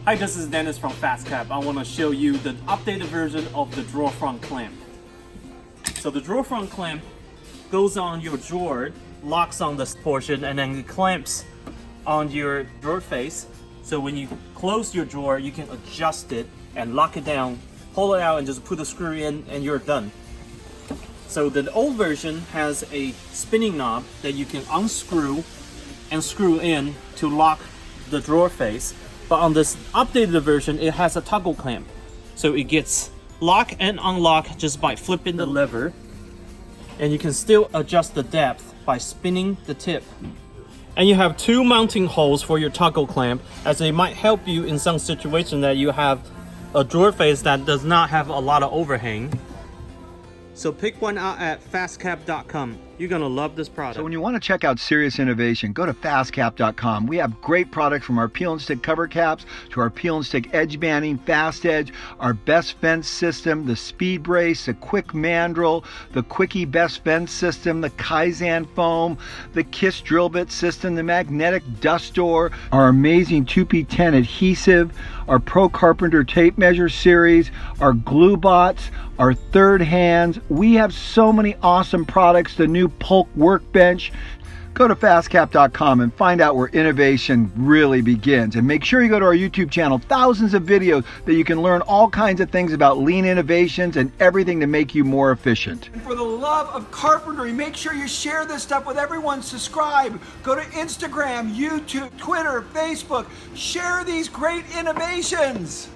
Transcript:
Hi, this is Dennis from FastCap. I want to show you the updated version of the drawer front clamp. So the drawer front clamp goes on your drawer, locks on this portion, and then it clamps on your drawer face. So when you close your drawer, you can adjust it and lock it down, pull it out, and just put the screw in, and you're done. So the old version has a spinning knob that you can unscrew and screw in to lock the drawer face. But on this updated version, it has a toggle clamp. So it gets lock and unlock just by flipping the lever. And you can still adjust the depth by spinning the tip. And you have two mounting holes for your toggle clamp, as it might help you in some situation that you have a drawer face that does not have a lot of overhang. So pick one out at fastcap.com. You're gonna love this product. So when you want to check out serious innovation, go to fastcap.com. We have great products from our peel and stick cover caps to our peel and stick edge banding, fast edge, our best fence system, the speed brace, the quick mandrel, the quickie best fence system, the Kaizen foam, the Kiss drill bit system, the magnetic dust door, our amazing 2P10 adhesive, our Pro Carpenter tape measure series, our glue bots, our third hands. We have so many awesome products, the new Polk workbench. Go to fastcap.com and find out where innovation really begins. And make sure you go to our YouTube channel, thousands of videos that you can learn all kinds of things about lean innovations and everything to make you more efficient. And for the love of carpentry, make sure you share this stuff with everyone. Subscribe. Go to Instagram, YouTube, Twitter, Facebook. Share these great innovations.